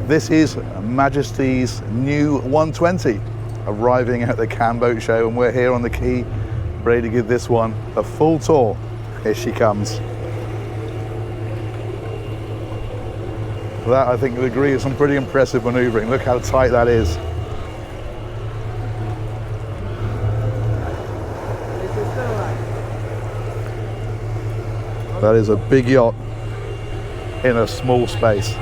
This is Majesty's new 120 arriving at the Cannes Boat Show, and we're here on the quay ready to give this one a full tour. Here she comes. That, I think, you'll agree, is some pretty impressive manoeuvring. Look how tight that is. That is a big yacht in a small space.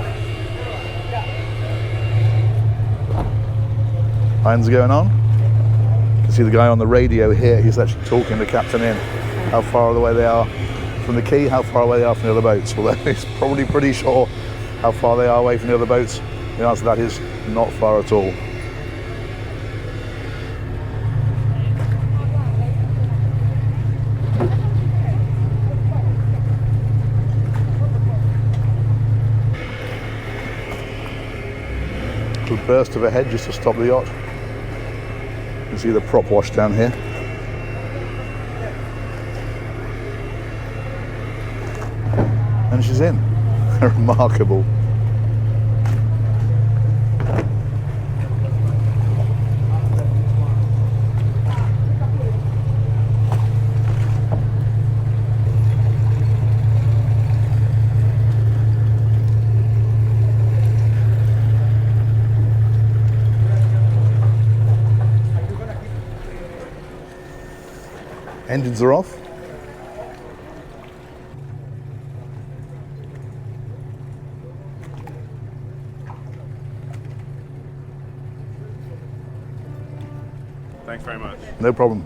Lines going on. You can see the guy on the radio here, he's actually talking the captain in, how far away they are from the quay, how far away they are from the other boats. Although he's probably pretty sure how far they are away from the other boats. The answer to that is not far at all. A burst of a head just to stop the yacht. You can see the prop wash down here. And she's in. Remarkable. Engines are off. Thanks very much. No problem.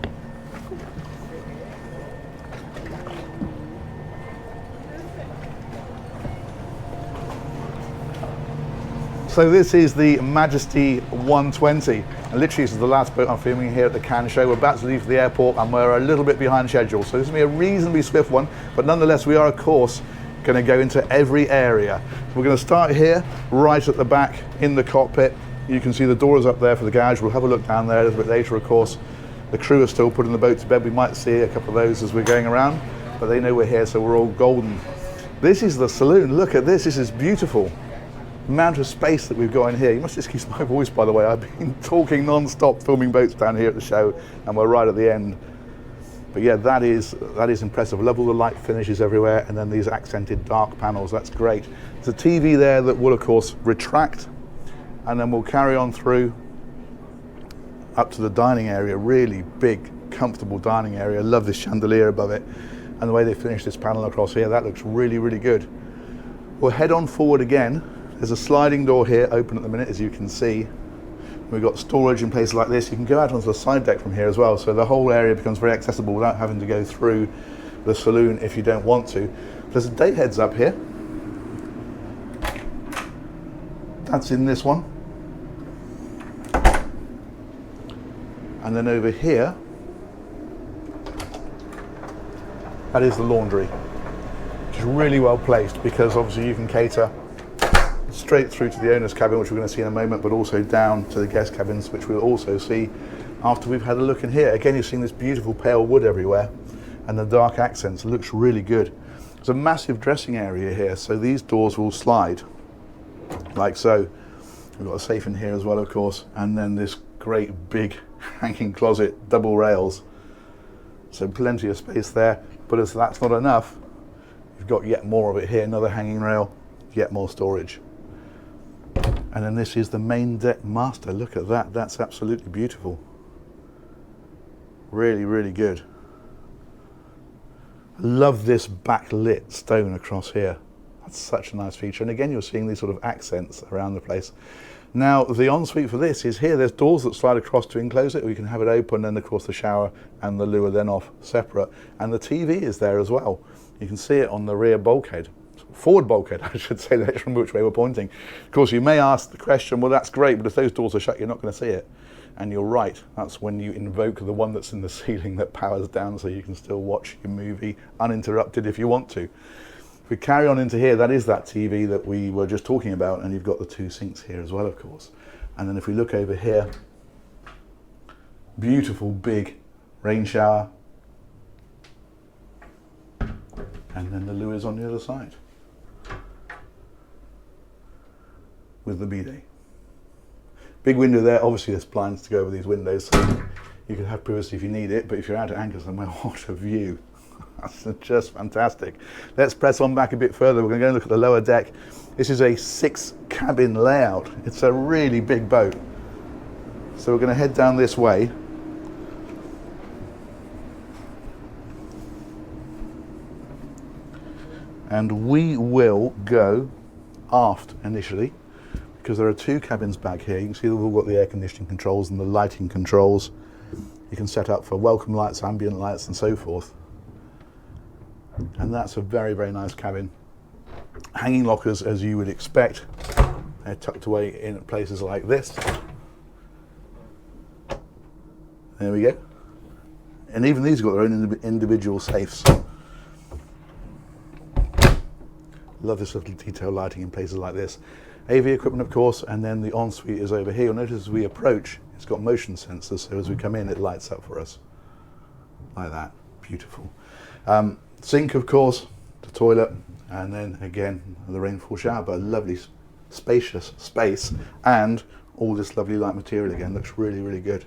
So this is the Majesty 120, and literally this is the last boat I'm filming here at the Cannes show. We're about to leave the airport and we're a little bit behind schedule, so this will be a reasonably swift one, but nonetheless we are of course going to go into every area. We're going to start here, right at the back in the cockpit. You can see the doors up there for the garage. We'll have a look down there a little bit later, of course. The crew are still putting the boat to bed. We might see a couple of those as we're going around, but they know we're here, so we're all golden. This is the saloon. Look at this. This is beautiful. The amount of space that we've got in here. You must excuse my voice, by the way. I've been talking non-stop, filming boats down here at the show, and we're right at the end. But yeah, that is impressive. I love all the light finishes everywhere, and then these accented dark panels. That's great. There's a TV there that will, of course, retract, and then we'll carry on through up to the dining area. Really big, comfortable dining area. I love this chandelier above it, and the way they finished this panel across here. That looks really, really good. We'll head on forward again. There's a sliding door here, open at the minute, as you can see. We've got storage in places like this. You can go out onto the side deck from here as well, so the whole area becomes very accessible without having to go through the saloon if you don't want to. There's a day heads up here. That's in this one. And then over here, that is the laundry, which is really well placed because obviously you can cater straight through to the owner's cabin, which we're going to see in a moment, but also down to the guest cabins, which we'll also see after we've had a look in here. Again, you're seeing this beautiful pale wood everywhere and the dark accents. It looks really good. There's a massive dressing area here, so these doors will slide like so. We've got a safe in here as well, of course, and then this great big hanging closet, double rails. So plenty of space there, but as that's not enough, you've got yet more of it here, another hanging rail, yet more storage. And then this is the main deck master. Look at that, that's absolutely beautiful. Really, really good. I love this backlit stone across here. That's such a nice feature. And again, you're seeing these sort of accents around the place. Now, the ensuite for this is here. There's doors that slide across to enclose it, or you can have it open, and of course the shower and the loo are then off separate. And the TV is there as well. You can see it on the rear bulkhead. Forward bulkhead, I should say, that's from which way we're pointing. Of course, you may ask the question, well, that's great, but if those doors are shut, you're not going to see it. And you're right, that's when you invoke the one that's in the ceiling that powers down so you can still watch your movie uninterrupted if you want to. If we carry on into here, that is that TV that we were just talking about, and you've got the two sinks here as well, of course. And then if we look over here, beautiful big rain shower. And then the loo is on the other side, with the bidet. Big window there, obviously there's blinds to go over these windows, so you can have privacy if you need it, but if you're out at anchor somewhere, what a view. That's just fantastic. Let's press on back a bit further. We're going to go look at the lower deck. This is a 6-cabin layout. It's a really big boat. So we're going to head down this way. And we will go aft initially, because there are 2 cabins back here. You can see they've all got the air conditioning controls and the lighting controls. You can set up for welcome lights, ambient lights and so forth. And that's a very, very nice cabin. Hanging lockers, as you would expect. They're tucked away in places like this. There we go. And even these have got their own individual safes. Love this little detail lighting in places like this. AV equipment, of course, and then the ensuite is over here. You'll notice as we approach, it's got motion sensors, so as we come in, it lights up for us. Like that. Beautiful. Sink, of course, the toilet, and then again, the rainfall shower, but a lovely, spacious space, and all this lovely light material again. Looks really, really good.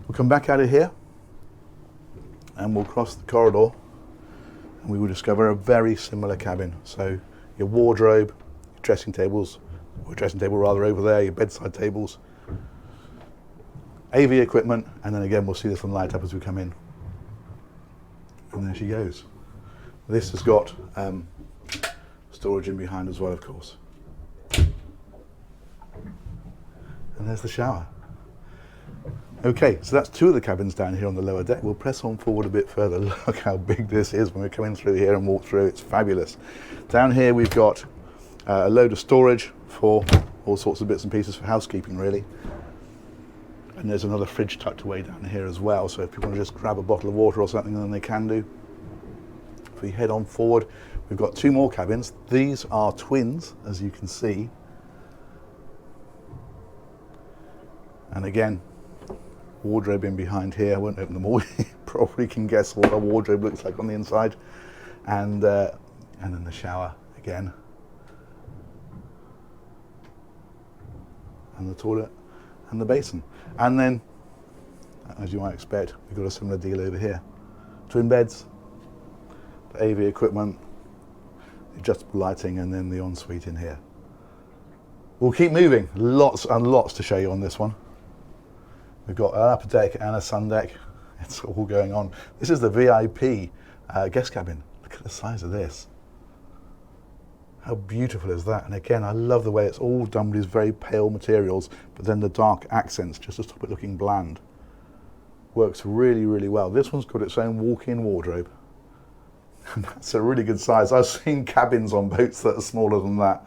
We'll come back out of here, and we'll cross the corridor, and we will discover a very similar cabin. So your wardrobe, your dressing tables, or dressing table rather over there, your bedside tables, AV equipment, and then again we'll see this one light up as we come in. And there she goes. This has got storage in behind as well, of course. And there's the shower. Okay, so that's 2 of the cabins down here on the lower deck. We'll press on forward a bit further. Look how big this is when we're coming through here and walk through. It's fabulous. Down here we've got a load of storage for all sorts of bits and pieces for housekeeping, really. And there's another fridge tucked away down here as well, so if people want to just grab a bottle of water or something, then they can do. If we head on forward, we've got 2 more cabins. These are twins, as you can see. And again, wardrobe in behind here. I won't open them all. You probably can guess what a wardrobe looks like on the inside. And then the shower again. And the toilet and the basin. And then, as you might expect, we've got a similar deal over here. Twin beds, the AV equipment, the adjustable lighting, and then the ensuite in here. We'll keep moving. Lots and lots to show you on this one. We've got an upper deck and a sun deck. It's all going on. This is the VIP guest cabin. Look at the size of this. How beautiful is that? And again, I love the way it's all done with these very pale materials, but then the dark accents just to stop it looking bland. Works really, really well. This one's got its own walk-in wardrobe. And that's a really good size. I've seen cabins on boats that are smaller than that.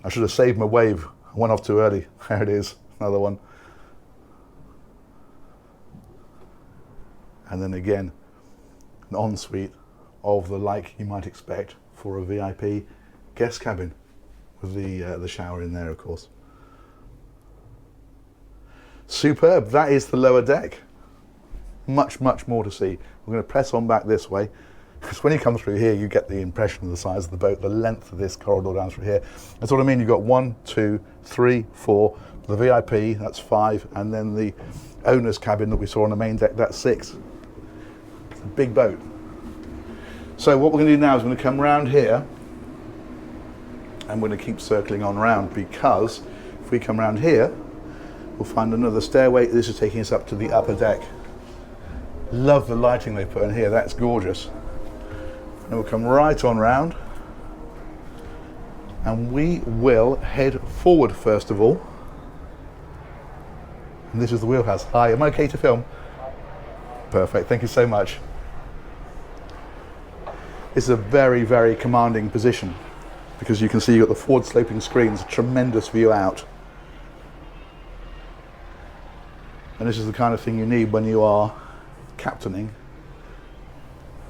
I should have saved my wave. I went off too early. There it is, another one. And then again, an ensuite of the like you might expect for a VIP guest cabin with the shower in there, of course. Superb. That is the lower deck. Much, much more to see. We're going to press on back this way, because when you come through here, you get the impression of the size of the boat, the length of this corridor down through here. That's what I mean. You've got 1, 2, 3, 4. The VIP, that's 5, and then the owner's cabin that we saw on the main deck, that's 6. It's a big boat. So what we're going to do now is we're going to come round here, and we're going to keep circling on round, because if we come round here, we'll find another stairway. This is taking us up to the upper deck. Love the lighting they put in here, that's gorgeous. And we'll come right on round, and we will head forward first of all. And this is the wheelhouse. Hi, am I okay to film? Perfect, thank you so much. This is a very, very commanding position, because you can see you've got the forward sloping screens, a tremendous view out. And this is the kind of thing you need when you are captaining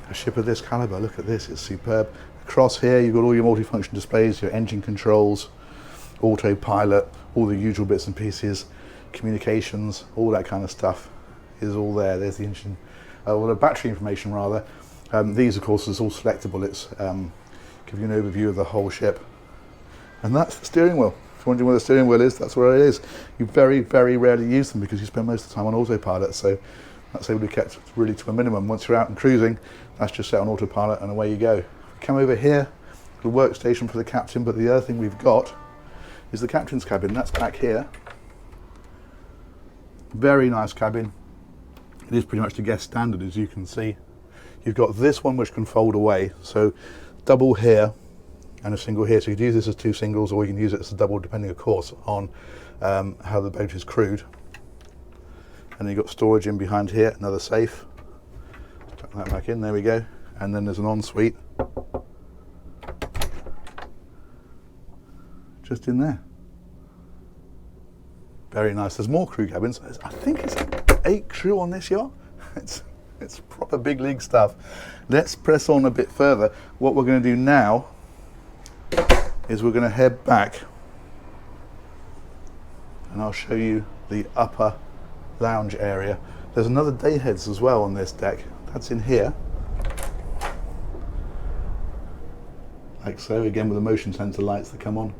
a ship of this caliber. Look at this, it's superb. Across here you've got all your multifunction displays, your engine controls, autopilot, all the usual bits and pieces, communications, all that kind of stuff is all there. There's the engine, well, the battery information rather. These of course is all selectable. It's give you an overview of the whole ship. And that's the steering wheel. If you're wondering where the steering wheel is, that's where it is. You very, very rarely use them because you spend most of the time on autopilot, so that's able to be kept really to a minimum. Once you're out and cruising, that's just set on autopilot and away you go. Come over here, the workstation for the captain, but the other thing we've got is the captain's cabin. That's back here. Very nice cabin. It is pretty much the guest standard, as you can see. You've got this one which can fold away, so double here and a single here. So you can use this as two singles, or you can use it as a double, depending of course on how the boat is crewed. And then you've got storage in behind here, another safe. Tuck that back in, there we go. And then there's an ensuite just in there. Very nice. There's more crew cabins. I think it's 8 crew on this yacht. It's proper big league stuff. Let's press on a bit further. What we're going to do now is we're going to head back and I'll show you the upper lounge area. There's another day heads as well on this deck. That's in here. Like so, again with the motion sensor lights that come on.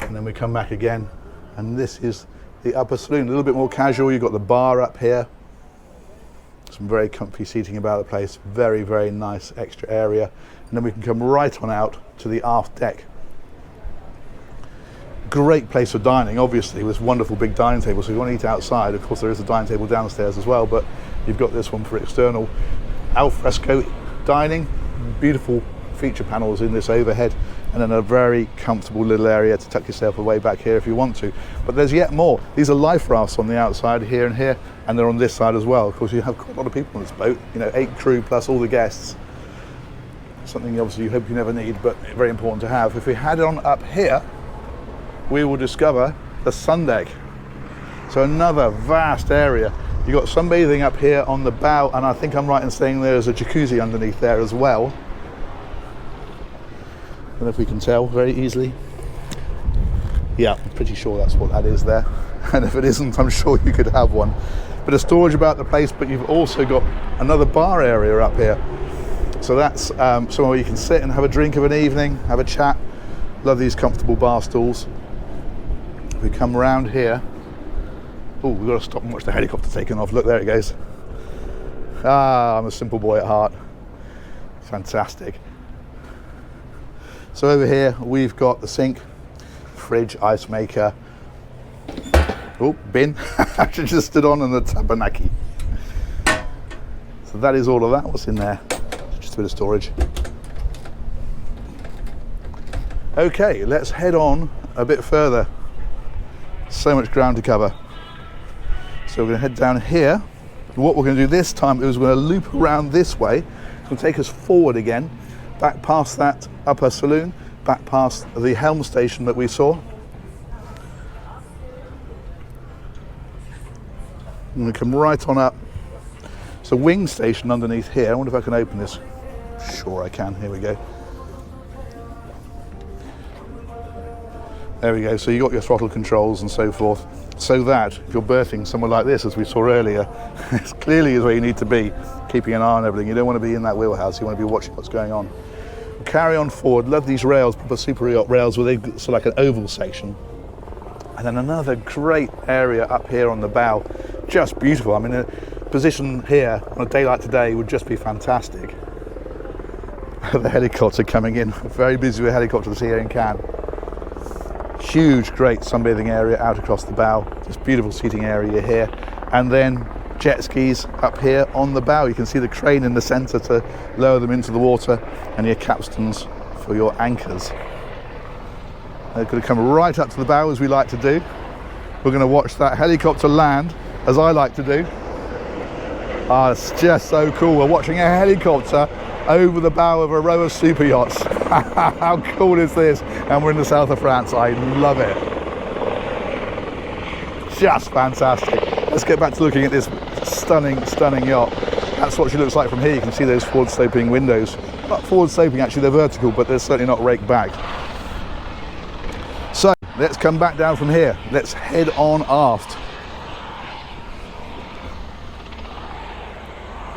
And then we come back again, and this is the upper saloon, a little bit more casual. You've got the bar up here. Some very comfy seating about the place. Very, very nice extra area. And then we can come right on out to the aft deck. Great place for dining, obviously, with this wonderful big dining table. So if you want to eat outside, of course there is a dining table downstairs as well, but you've got this one for external al fresco dining. Beautiful feature panels in this overhead, and then a very comfortable little area to tuck yourself away back here if you want to. But there's yet more. These are life rafts on the outside here, and they're on this side as well. Of course, you have quite a lot of people on this boat, 8 crew plus all the guests. Something obviously you hope you never need, but very important to have. If we head on up here, we will discover the sun deck. So another vast area. You've got sunbathing up here on the bow, and I think I'm right in saying there's a jacuzzi underneath there as well. I don't know if we can tell very easily. Yeah, I'm pretty sure that's what that is there. And if it isn't, I'm sure you could have one. Bit of storage about the place, but you've also got another bar area up here. So that's somewhere you can sit and have a drink of an evening, have a chat. Love these comfortable bar stools. If we come around here, oh, we've got to stop and watch the helicopter taking off. Look, there it goes. Ah, I'm a simple boy at heart. Fantastic. So over here we've got the sink, fridge, ice maker, oh, bin, I just stood on, and the tabernacle. So that is all of that. What's in there? Just a bit of storage. Okay, let's head on a bit further. So much ground to cover. So we're going to head down here. What we're going to do this time is we're going to loop around this way. It's going to take us forward again, back past that upper saloon, back past the helm station that we saw. And we come right on up. It's a wing station underneath here. I wonder if I can open this. Sure I can, here we go. There we go, so you got your throttle controls and so forth, so that if you're berthing somewhere like this, as we saw earlier, it clearly is where you need to be, keeping an eye on everything. You don't want to be in that wheelhouse, you want to be watching what's going on. We'll carry on forward. Love these rails, proper super yacht rails, where they've got sort of like an oval section. And then another great area up here on the bow, just beautiful. I mean, a position here on a day like today would just be fantastic. The helicopter coming in, very busy with helicopters here in Cannes. Huge, great sunbathing area out across the bow. Just beautiful seating area here. And then jet skis up here on the bow. You can see the crane in the center to lower them into the water, and your capstans for your anchors. They're going to come right up to the bow, as we like to do. We're going to watch that helicopter land, as I like to do. Ah, it's just so cool. We're watching a helicopter over the bow of a row of super yachts. How cool is this? And we're in the south of France. I love it. Just fantastic. Let's get back to looking at this stunning, stunning yacht. That's what she looks like from here. You can see those forward sloping windows. Not forward sloping, actually, they're vertical, but they're certainly not raked back. So let's come back down from here. Let's head on aft.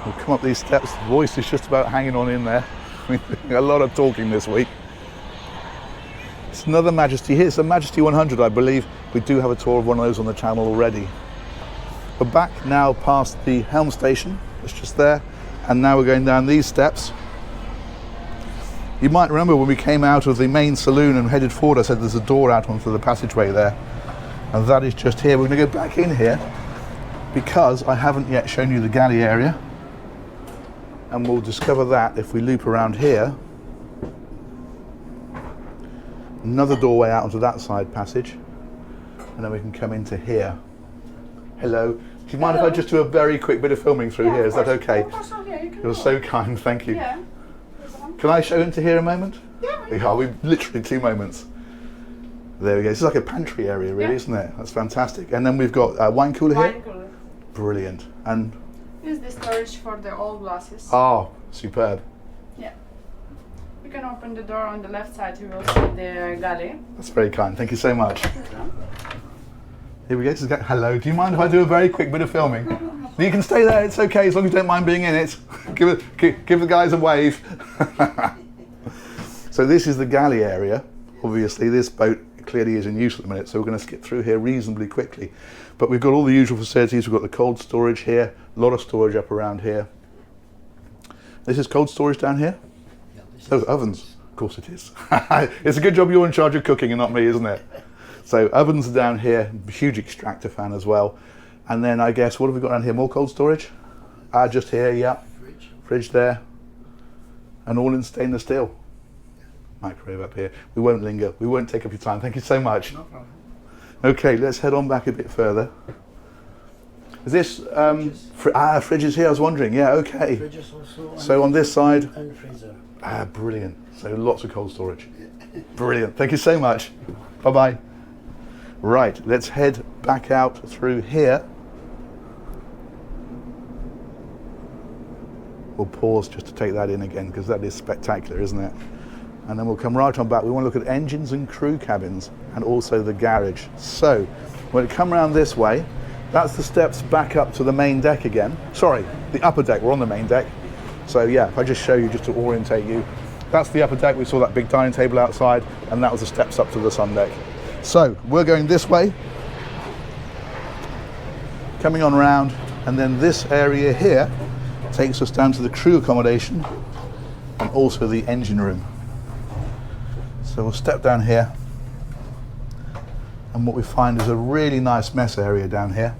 We'll come up these steps. The voice is just about hanging on in there. A lot of talking this week. It's another Majesty here. It's a Majesty 100, I believe. We do have a tour of one of those on the channel already. We're back now past the helm station. It's just there. And now we're going down these steps. You might remember when we came out of the main saloon and headed forward, I said there's a door out onto the passageway there. And that is just here. We're going to go back in here because I haven't yet shown you the galley area. And we'll discover that if we loop around here. Another doorway out onto that side passage. And then we can come into here. Hello. Do you mind if I just do a very quick bit of filming through here? Is that okay? Of course, okay. You're so kind, thank you. Yeah. Can I show into here a moment? Yeah. We literally 2 moments. There we go. This is like a pantry area, really, isn't it? That's fantastic. And then we've got a wine cooler here. Wine cooler. Brilliant. And This is the storage for the old glasses. oh, superb. Yeah. You can open the door on the left side. You will see the galley. That's very kind. Thank you so much. Here we go. This is hello. Do you mind if I do a very quick bit of filming? You can stay there. It's okay as long as you don't mind being in it. Give the guys a wave. So this is the galley area. Obviously, this boat clearly is in use at the minute, so we're going to skip through here reasonably quickly. But we've got all the usual facilities. We've got the cold storage here, a lot of storage up around here. This is cold storage down here? Yeah, Those ovens, of course it is. It's a good job you're in charge of cooking and not me, isn't it? So ovens are down here, huge extractor fan as well. And then I guess, what have we got down here? More cold storage? Just here, yeah. Fridge there. And all in stainless steel. Microwave up here. We won't linger. We won't take up your time. Thank you so much. No problem. Okay, let's head on back a bit further. Is this fridges here? I was wondering. Yeah, okay. Fridges also. So on this side. And freezer. Brilliant. So lots of cold storage. Brilliant. Thank you so much. Bye bye. Right, let's head back out through here. We'll pause just to take that in again because that is spectacular, isn't it? And then we'll come right on back. We want to look at engines and crew cabins and also the garage. So when we come around this way, that's the steps back up to the main deck again. Sorry, the upper deck. We're on the main deck. So yeah, if I just show you just to orientate you, that's the upper deck. We saw that big dining table outside, and that was the steps up to the sun deck. So we're going this way, coming on round, and then this area here takes us down to the crew accommodation and also the engine room. So we'll step down here, and what we find is a really nice mess area down here.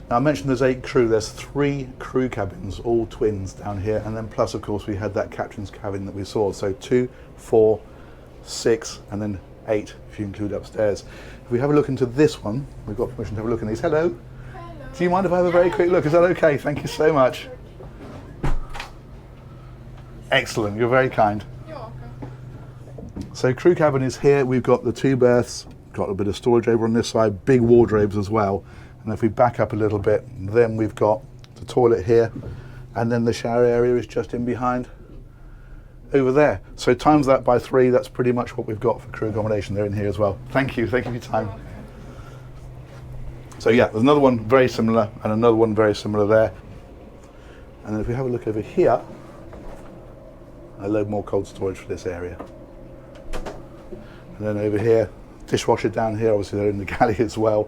Now I mentioned there's 8 crew, there's 3 crew cabins, all twins down here, and then plus of course we had that captain's cabin that we saw, so 2, 4, 6, and then 8 if you include upstairs. If we have a look into this one, we've got permission to have a look in these. Hello. Hello. Do you mind if I have a very quick look? Is that okay? Thank you so much. Excellent, you're very kind. You're welcome. So crew cabin is here. We've got the 2 berths, got a bit of storage over on this side, big wardrobes as well. And if we back up a little bit, then we've got the toilet here, and then the shower area is just in behind over there. So times that by 3, that's pretty much what we've got for crew accommodation. They're in here as well. Thank you for your time. So yeah, there's another one very similar and another one very similar there. And then if we have a look over here, a load more cold storage for this area. And then over here, dishwasher down here, obviously they're in the galley as well.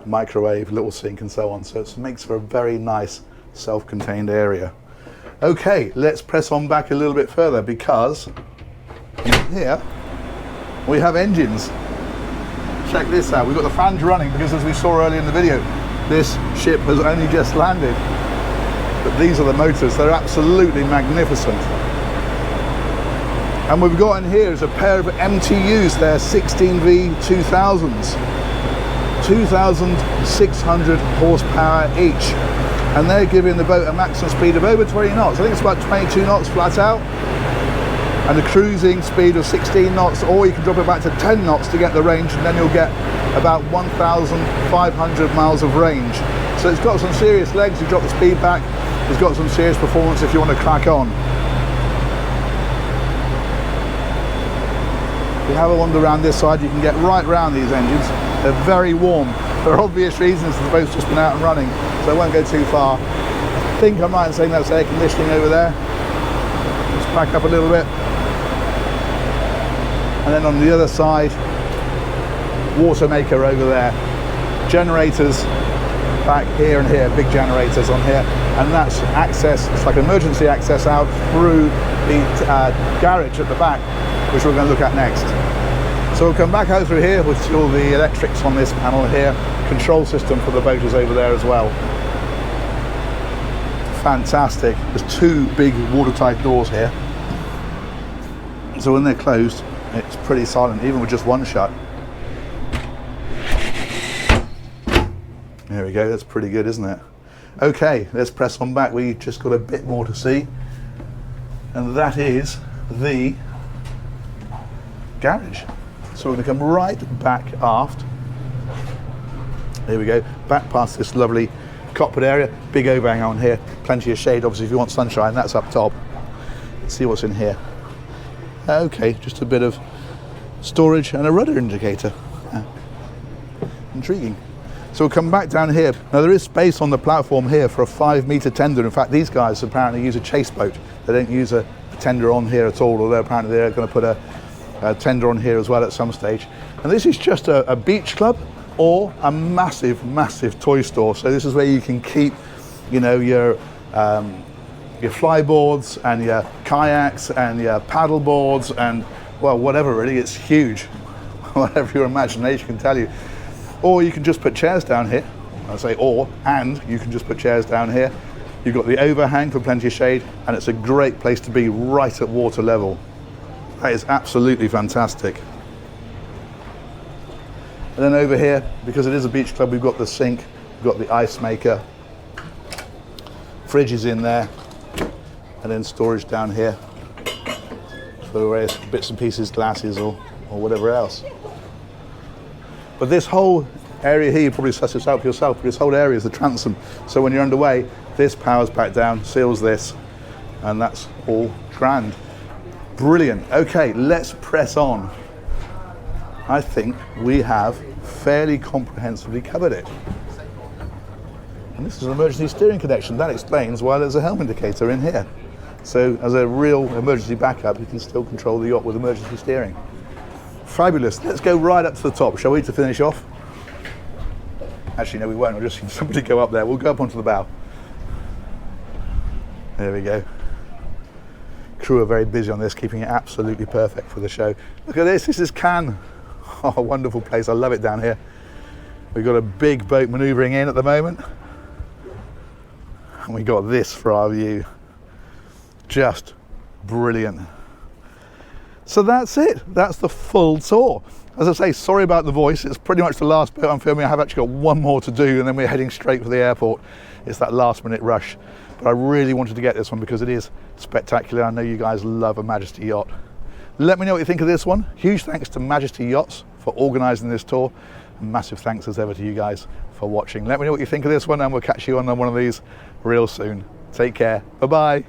Microwave, little sink and so on. So it makes for a very nice self-contained area. Okay, let's press on back a little bit further because here we have engines. Check this out. We've got the fans running because as we saw earlier in the video, this ship has only just landed. But these are the motors. They're absolutely magnificent. And we've got in here is a pair of MTUs. They're 16V2000s. 2,600 horsepower each. And they're giving the boat a maximum speed of over 20 knots. I think it's about 22 knots flat out. And a cruising speed of 16 knots, or you can drop it back to 10 knots to get the range, and then you'll get about 1,500 miles of range. So it's got some serious legs. You drop the speed back, it's got some serious performance if you want to crack on. If you have a wander around this side, you can get right round these engines. They're very warm. For obvious reasons, the boat's just been out and running, so I won't go too far. I think I'm right in saying that's air conditioning over there. Let's back up a little bit. And then on the other side, water maker over there. Generators back here and here, big generators on here. And that's access, it's like emergency access out through the garage at the back, which we're going to look at next. So we'll come back out through here with all the electrics on this panel here. Control system for the boat is over there as well. Fantastic. There's two big watertight doors here. So when they're closed, it's pretty silent, even with just one shut. There we go, that's pretty good, isn't it? Okay, let's press on back. We just got a bit more to see. And that is the garage. So we're going to come right back aft. There we go, back past this lovely cockpit area. Big overhang on here, plenty of shade. Obviously, if you want sunshine, that's up top. Let's see what's in here. Okay, just a bit of storage and a rudder indicator. Intriguing. So we'll come back down here. Now there is space on the platform here for a 5-meter tender. In fact, these guys apparently use a chase boat. They don't use a tender on here at all, although apparently they're going to put a tender on here as well at some stage. And this is just a beach club or a massive, massive toy store. So this is where you can keep, you know, your flyboards and your kayaks and your paddle boards and, well, whatever really. It's huge, whatever your imagination can tell you. Or you can just put chairs down here. I say and you can just put chairs down here. You've got the overhang for plenty of shade, and it's a great place to be right at water level. That is absolutely fantastic. And then over here, because it is a beach club, we've got the sink, we've got the ice maker, fridge is in there, and then storage down here for various bits and pieces, glasses or whatever else. But this whole area here, you probably suss this out for yourself, but this whole area is the transom. So when you're underway, this powers back down, seals this, and that's all grand. Brilliant. Okay, let's press on. I think we have fairly comprehensively covered it. And this is an emergency steering connection. That explains why there's a helm indicator in here. So as a real emergency backup, you can still control the yacht with emergency steering. Fabulous. Let's go right up to the top, shall we, to finish off? Actually, no, we won't. I'll just see somebody go up there. We'll go up onto the bow. There we go. Crew are very busy on this, keeping it absolutely perfect for the show. Look at this. This is Cannes. Oh, wonderful place. I love it down here. We've got a big boat manoeuvring in at the moment. And we got this for our view. Just brilliant. So that's it. That's the full tour. As I say, sorry about the voice. It's pretty much the last boat I'm filming. I have actually got one more to do, and then we're heading straight for the airport. It's that last minute rush. But I really wanted to get this one because it is spectacular. I know you guys love a Majesty yacht. Let me know what you think of this one. Huge thanks to Majesty Yachts for organising this tour. And massive thanks as ever to you guys for watching. Let me know what you think of this one, and we'll catch you on one of these real soon. Take care. Bye-bye.